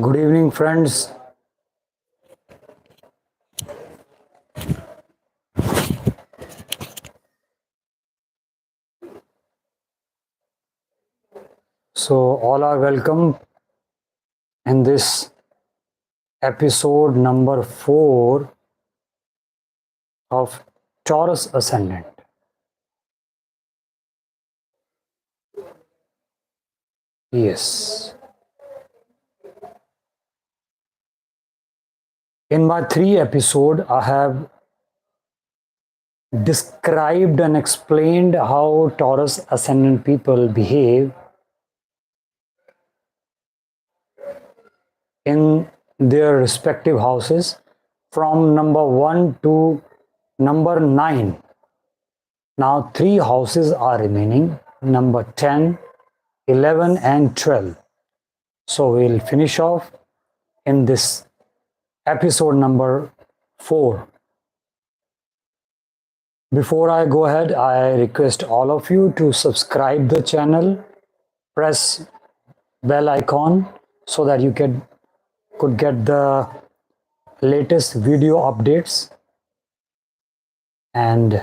Good evening, friends. So, all are welcome in this episode number 4 of Taurus Ascendant. Yes. In my 3 episode, I have described and explained how Taurus Ascendant people behave in their respective houses from number 1 to number 9. Now 3 houses are remaining, number 10, 11 and 12. So we'll finish off in this episode number 4. Before I go ahead, I request all of you to subscribe the channel, press bell icon so that you could get the latest video updates, and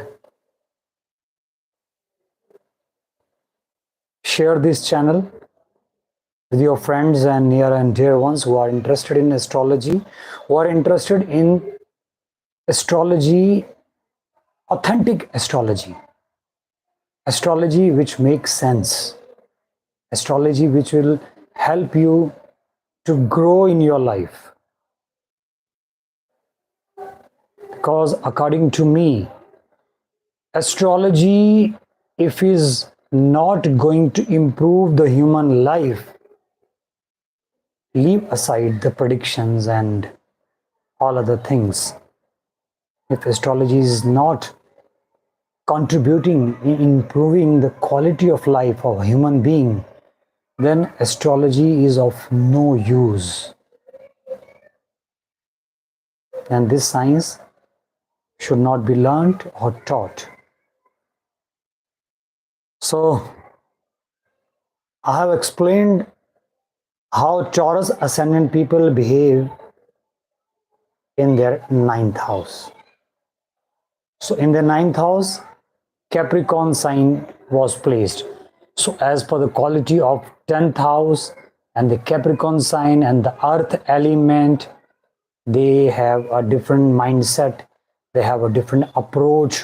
share this channel with your friends and near and dear ones who are interested in astrology, who are interested in astrology, authentic astrology, astrology which makes sense, astrology which will help you to grow in your life. Because according to me, astrology, if is not going to improve the human life, leave aside the predictions and all other things. If astrology is not contributing in improving the quality of life of a human being, then astrology is of no use. And this science should not be learnt or taught. So, I have explained how Taurus Ascendant people behave in their 9th house. So, in the 9th house, Capricorn sign was placed. So, as per the quality of 10th house and the Capricorn sign and the earth element, they have a different mindset, they have a different approach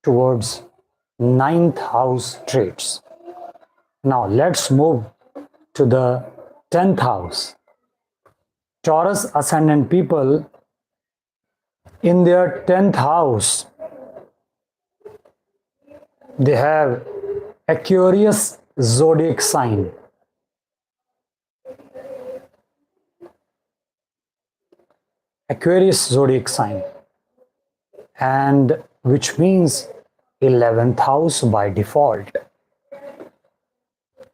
towards 9th house traits. Now let's move to the 10th house. Taurus Ascendant people in their 10th house, they have Aquarius zodiac sign. Aquarius zodiac sign, and which means 11th house by default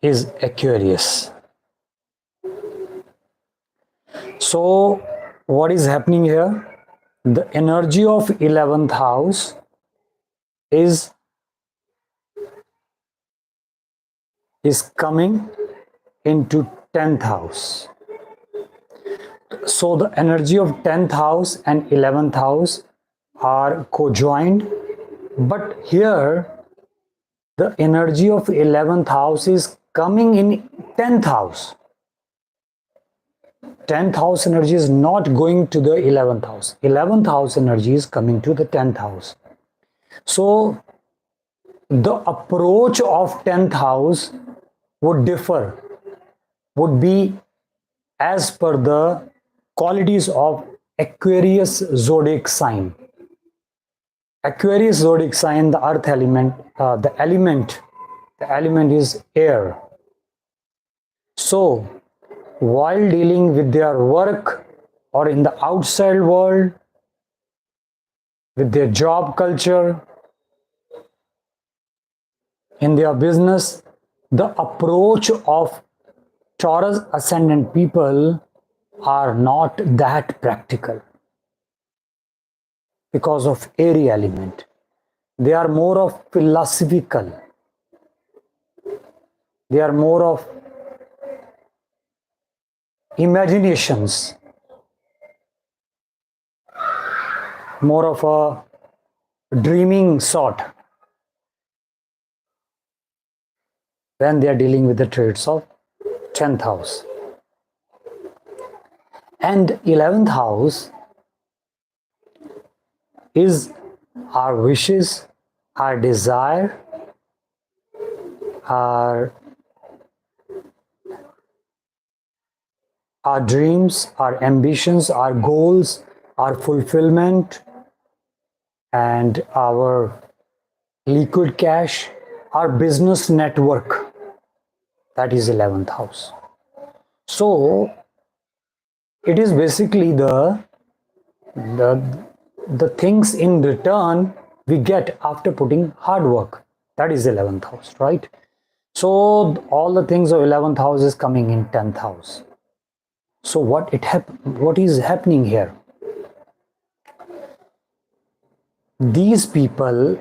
is Aquarius. So what is happening here? The energy of 11th house is coming into 10th house. So the energy of 10th house and 11th house are co-joined, but here the energy of 11th house is coming in 10th house. 10th house energy is not going to the 11th house. 11th house energy is coming to the 10th house. So the approach of 10th house would differ, would be as per the qualities of Aquarius zodiac sign. Aquarius zodiac sign, the earth element, the element is air. So while dealing with their work or in the outside world, with their job culture, in their business, the approach of Taurus Ascendant people are not that practical because of airy element. They are more of philosophical. They are more of imaginations, more of a dreaming sort when they are dealing with the traits of 10th house. And 11th house is our wishes, our desire, our dreams, our ambitions, our goals, our fulfillment, and our liquid cash, our business network. That is 11th house. So it is basically the things in return we get after putting hard work. That is 11th house, right? So all the things of 11th house is coming in 10th house. So what is happening here? These people,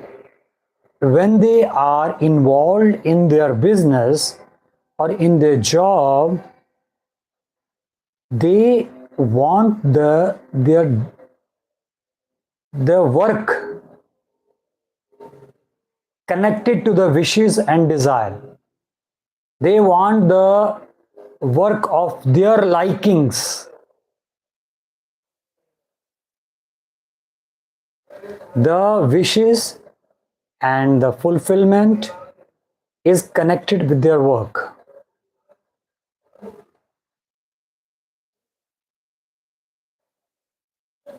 when they are involved in their business or in their job, they want their work connected to the wishes and desire. They want the work of their likings. The wishes and the fulfillment is connected with their work.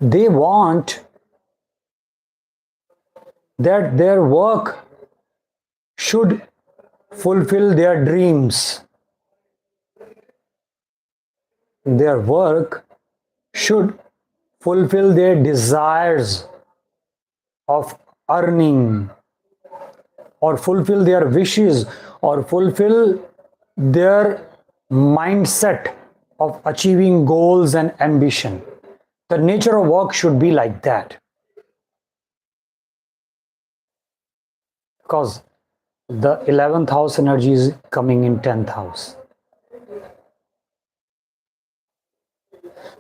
They want that their work should fulfill their dreams. Their work should fulfill their desires of earning, or fulfill their wishes, or fulfill their mindset of achieving goals and ambition. The nature of work should be like that. Because the 11th house energy is coming in 10th house.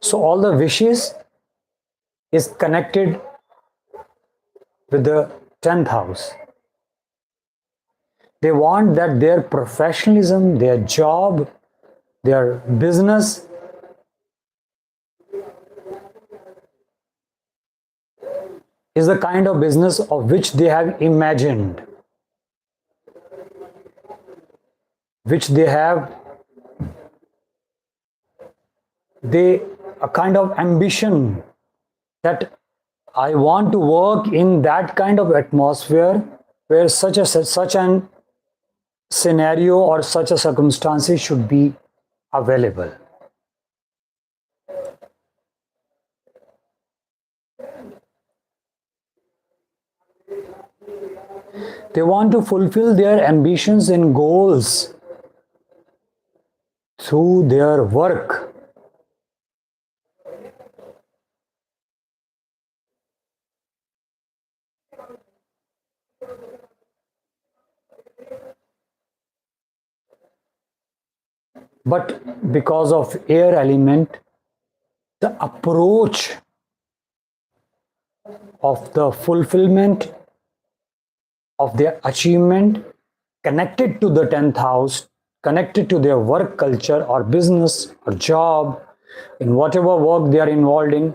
So all the wishes is connected with the 10th house. They want that their professionalism, their job, their business is the kind of business of which they have imagined, which they have a kind of ambition that I want to work in that kind of atmosphere where such an scenario or such a circumstances should be available. They want to fulfill their ambitions and goals through their work. But because of air element, the approach of the fulfillment of their achievement connected to the 10th house, connected to their work culture or business or job, in whatever work they are involved in,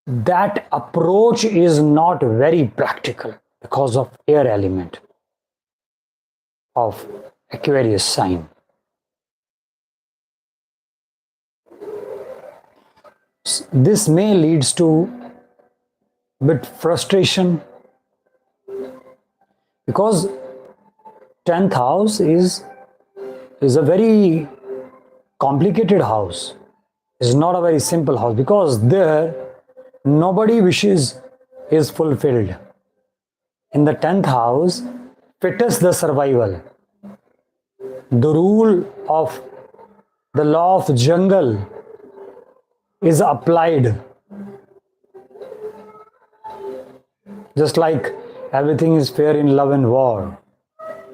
that approach is not very practical because of air element of Aquarius sign. This may leads to bit frustration, because 10th house is a very complicated house. It's not a very simple house, because there nobody wishes is fulfilled. In the 10th house, fittest the survival. The rule of the law of jungle is applied. Just like everything is fair in love and war.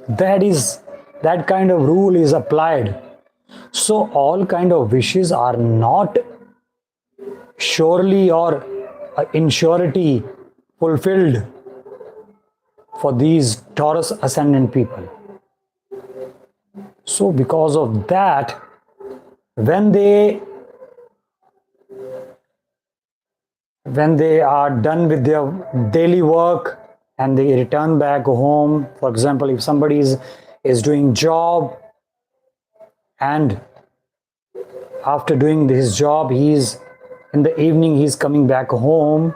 That kind of rule is applied. So all kind of wishes are not surely or in surety fulfilled for these Taurus ascendant people. So because of that, when they are done with their daily work and they return back home, for example, if somebody is doing job and after doing his job, he's in the evening, he's coming back home,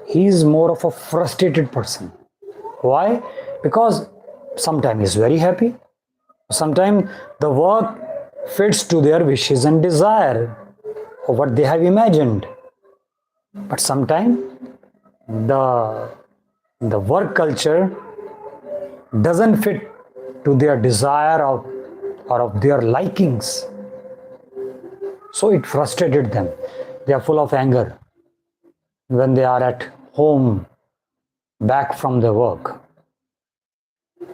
he's more of a frustrated person. Why? Because sometimes he's very happy, sometimes the work fits to their wishes and desire or what they have imagined, but sometimes the work culture doesn't fit to their desire or of their likings. So it frustrated them. They are full of anger when they are at home back from their work.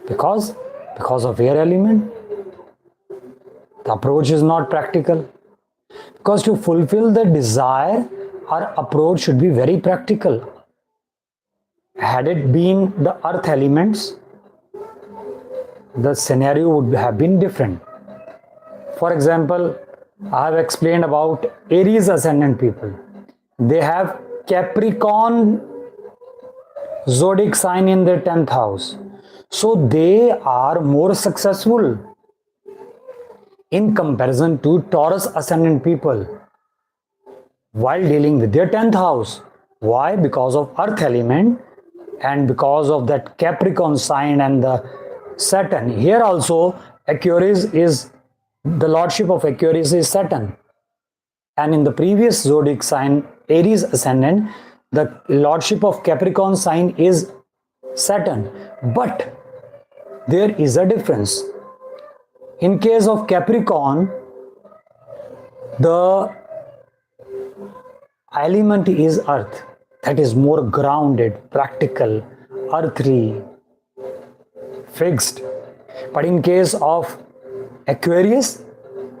Because of air element, the approach is not practical. Because to fulfill the desire, our approach should be very practical. Had it been the earth elements, the scenario would have been different. For example, I have explained about Aries ascendant people. They have Capricorn zodiac sign in their 10th house. So they are more successful in comparison to Taurus ascendant people while dealing with their 10th house. Why? Because of earth element and because of that Capricorn sign and the Saturn. Here also Aquarius is, the lordship of Aquarius is Saturn. And in the previous zodiac sign, Aries ascendant, the lordship of Capricorn sign is Saturn. But there is a difference. In case of Capricorn, the element is earth, that is more grounded, practical, earthly, fixed. But in case of Aquarius,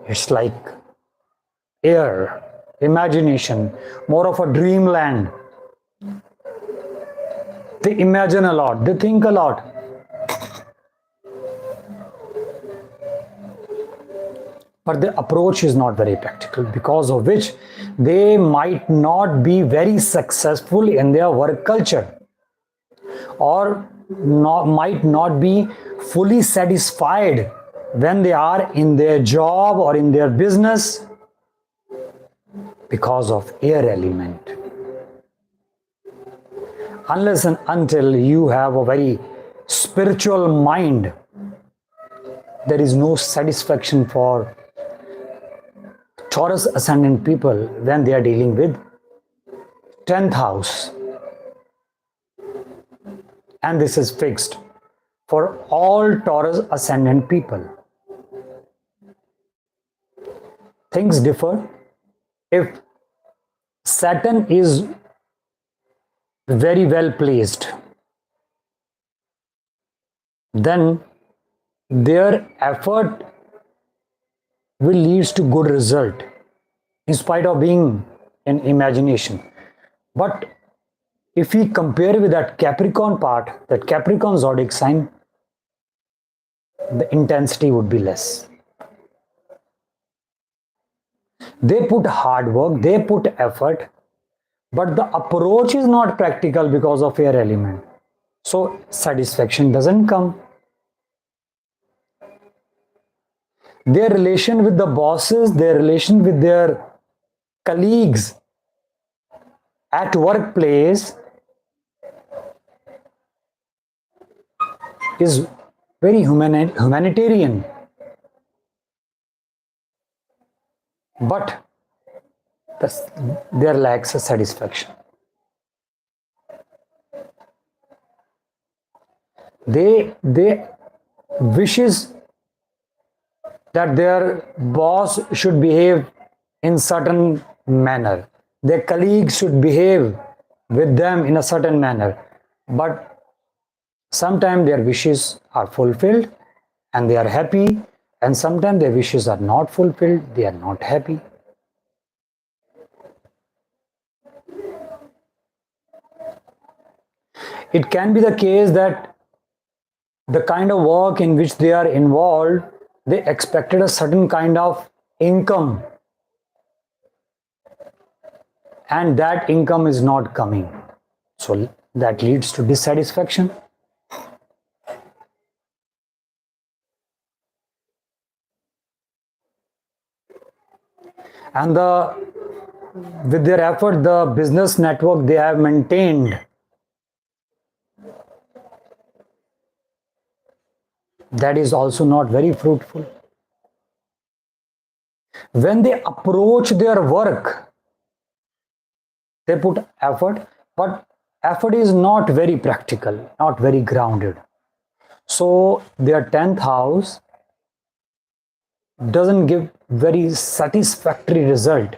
it's like air, imagination, more of a dreamland. They imagine a lot, they think a lot. But the approach is not very practical, because of which they might not be very successful in their work culture, or might not be fully satisfied when they are in their job or in their business because of air element. Unless and until you have a very spiritual mind, there is no satisfaction for Taurus ascendant people when they are dealing with 10th house. And this is fixed for all Taurus ascendant people. Things differ. If Saturn is very well placed, then their effort will lead to good result in spite of being an imagination. But if we compare with that Capricorn part, that Capricorn zodiac sign, the intensity would be less. They put hard work, they put effort, but the approach is not practical because of air element. So satisfaction doesn't come. Their relation with the bosses, their relation with their colleagues at workplace is very humanitarian. But there lacks a satisfaction. They wishes that their boss should behave in certain manner, their colleagues should behave with them in a certain manner, but sometimes their wishes are fulfilled and they are happy, And sometimes their wishes are not fulfilled, they are not happy. It can be the case that the kind of work in which they are involved, they expected a certain kind of income, and that income is not coming. So that leads to dissatisfaction. And with their effort, the business network they have maintained, that is also not very fruitful. When they approach their work, they put effort, but effort is not very practical, not very grounded. So their 10th house doesn't give very satisfactory result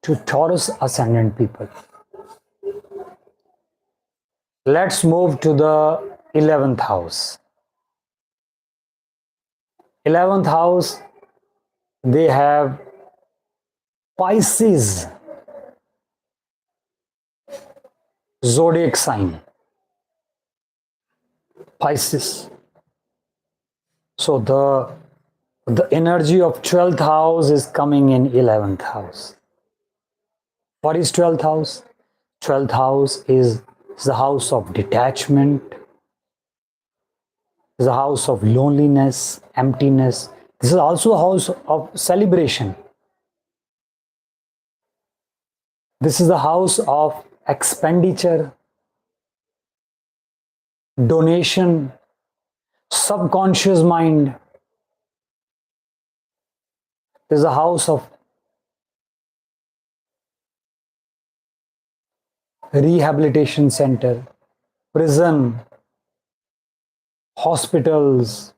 to Taurus Ascendant people. Let's move to the 11th house. 11th house, they have Pisces zodiac sign. Pisces. So the energy of 12th house is coming in 11th house. What is 12th house? 12th house is the house of detachment, is the house of loneliness, emptiness. This is also a house of celebration. This is the house of expenditure, donation, subconscious mind. This is a house of rehabilitation center, prison, hospitals,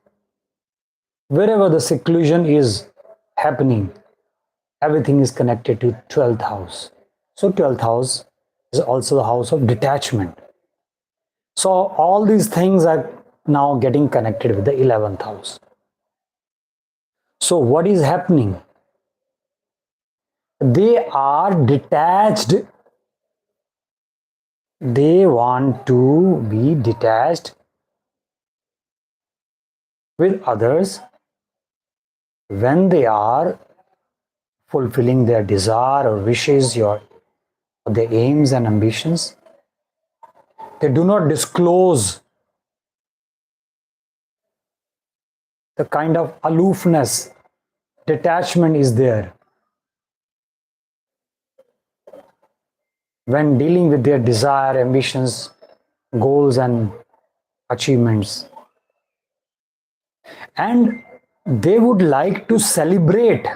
wherever the seclusion is happening, everything is connected to 12th house. So 12th house is also the house of detachment. So all these things are now getting connected with the 11th house. So what is happening? They are detached. They want to be detached with others when they are fulfilling their desire or wishes, or their aims and ambitions. They do not disclose the kind of aloofness, detachment is there when dealing with their desire, ambitions, goals, and achievements. And they would like to celebrate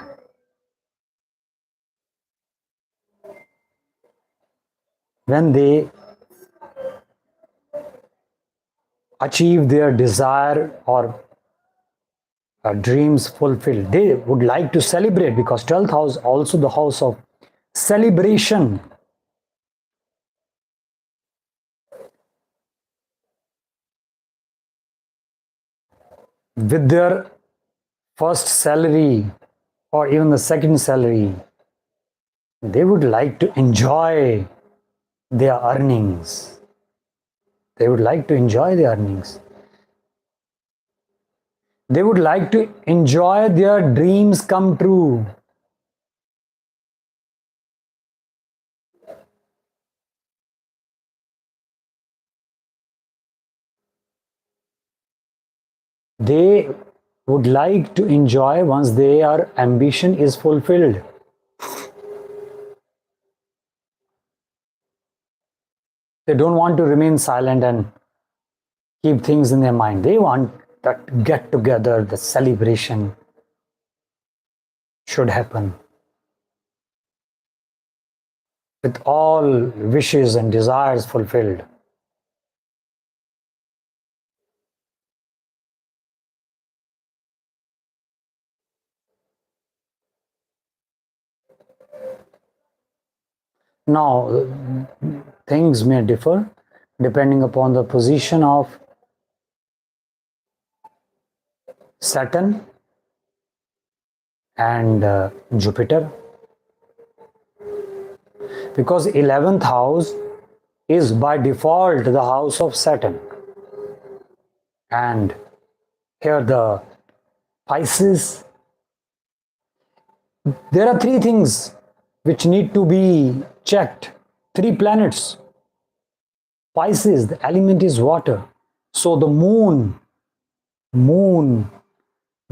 when they achieve their desire or dreams fulfilled. They would like to celebrate because 12th house also the house of celebration. With their first salary or even the second salary, they would like to enjoy their earnings. They would like to enjoy their earnings. They would like to enjoy their dreams come true. They would like to enjoy once their ambition is fulfilled. They don't want to remain silent and keep things in their mind. They want that get together, the celebration should happen with all wishes and desires fulfilled. Now, things may differ depending upon the position of Saturn and Jupiter, because 11th house is by default the house of Saturn, and here the Pisces. There are three things which need to be checked, three planets. Pisces, the element is water, so the moon,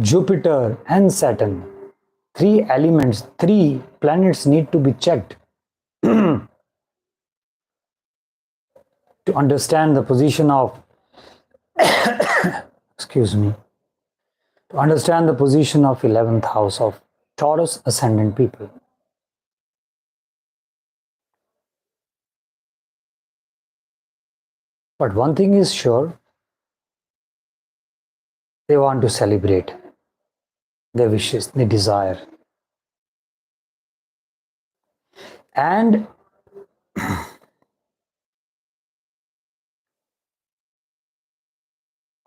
Jupiter and Saturn, three elements, three planets need to be checked to understand the position of excuse me, to understand the position of 11th house of Taurus Ascendant people. But one thing is sure, they want to celebrate their wishes, their desire. And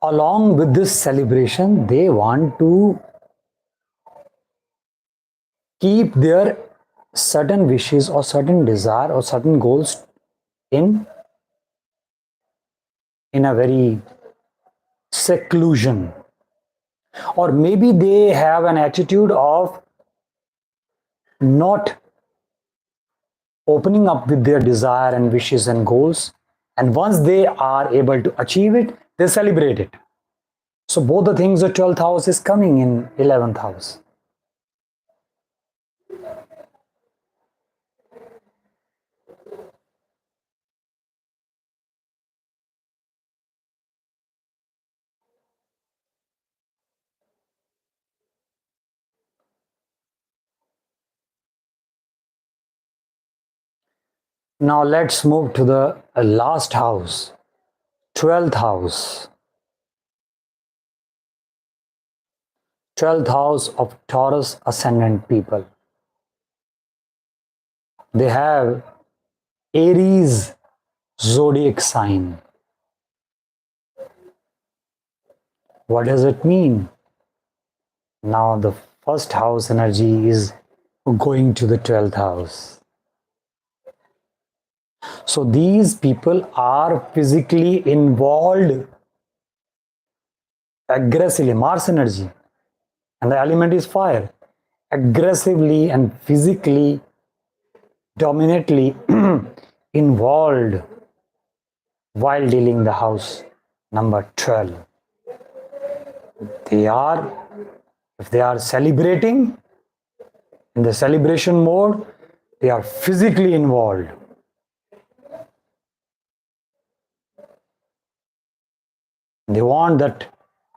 along with this celebration, they want to keep their certain wishes or certain desire or certain goals in a very seclusion, or maybe they have an attitude of not opening up with their desire and wishes and goals, and once they are able to achieve it, they celebrate it. So both the things, the 12th house is coming in 11th house. Now let's move to the last house, 12th house. 12th house of Taurus Ascendant people. They have Aries zodiac sign. What does it mean? Now the first house energy is going to the 12th house. So these people are physically involved aggressively, Mars energy, and the element is fire, aggressively and physically, dominantly involved while dealing the house number 12. If they are celebrating, in the celebration mode, they are physically involved. They want that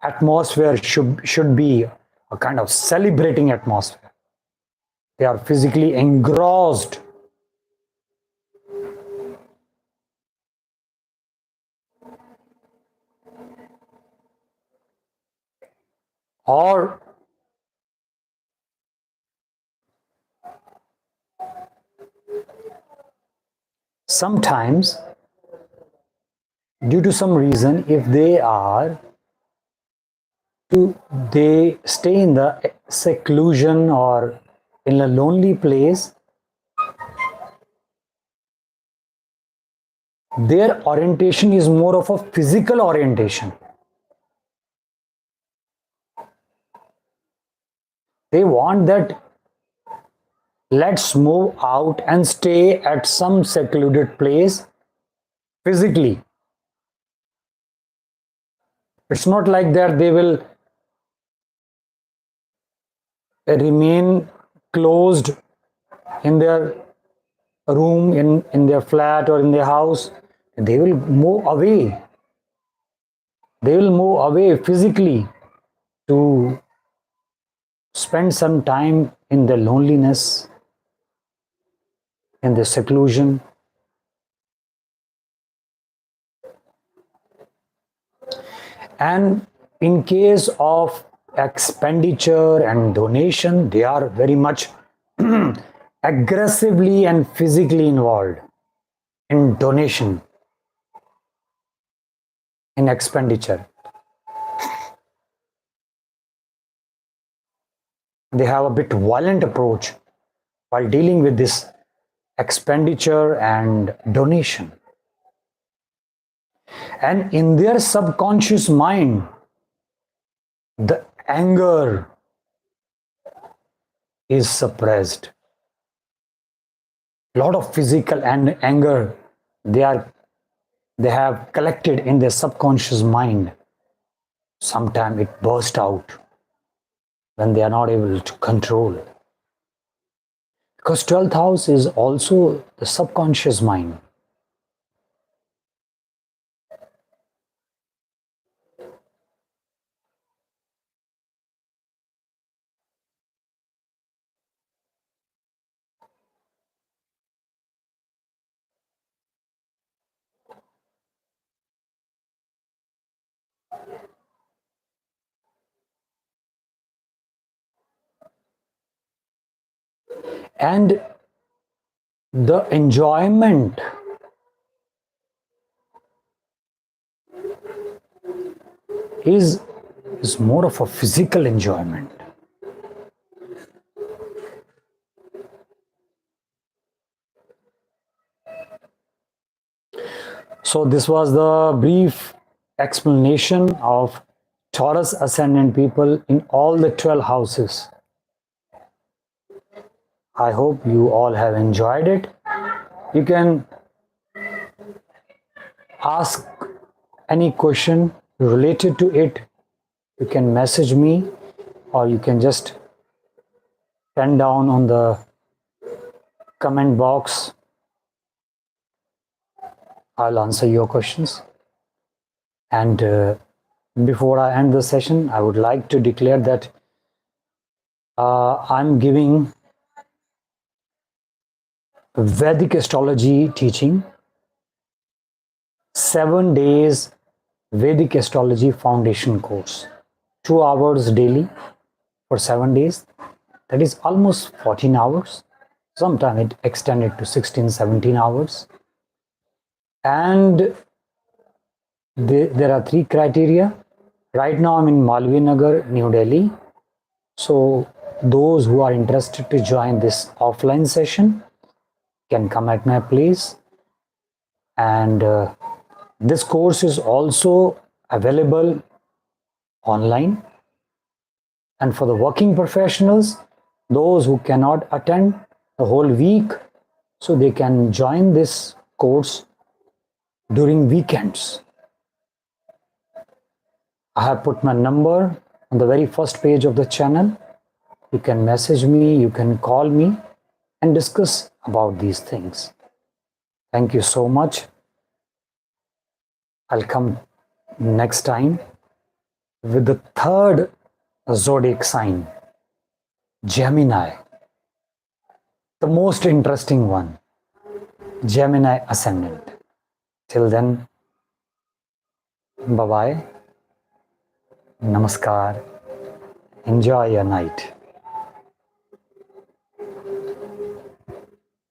atmosphere should be a kind of celebrating atmosphere. They are physically engrossed. Or sometimes, due to some reason, if they stay in the seclusion or in a lonely place, their orientation is more of a physical orientation. They want that let's move out and stay at some secluded place physically. It's not like that they will remain closed in their room, in their flat or in their house. They will move away. They will move away physically to spend some time in the loneliness, in the seclusion. And in case of expenditure and donation, they are very much aggressively and physically involved in donation, in expenditure. they have a bit violent approach while dealing with this expenditure and donation. And in their subconscious mind, the anger is suppressed. A lot of physical and anger they have collected in their subconscious mind. Sometimes it bursts out when they are not able to control. Because 12th house is also the subconscious mind. And the enjoyment is more of a physical enjoyment. So this was the brief explanation of Taurus Ascendant people in all the 12 houses. I hope you all have enjoyed it. You can ask any question related to it. You can message me, or you can just pen down on the comment box. I'll answer your questions. And before I end the session, I would like to declare that I'm giving Vedic astrology teaching, 7 days Vedic astrology foundation course, 2 hours daily for 7 days. That is almost 14 hours. Sometimes it extended to 16, 17 hours. And there are 3 criteria. Right now I'm in Malvi Nagar, New Delhi. So those who are interested to join this offline session can come at my place. And this course is also available online. And for the working professionals, those who cannot attend the whole week, so they can join this course during weekends. I have put my number on the very first page of the channel. You can message me, you can call me and discuss about these things. Thank you so much. I'll come next time with the third zodiac sign, Gemini, the most interesting one, Gemini Ascendant. Till then, bye-bye, namaskar, enjoy your night.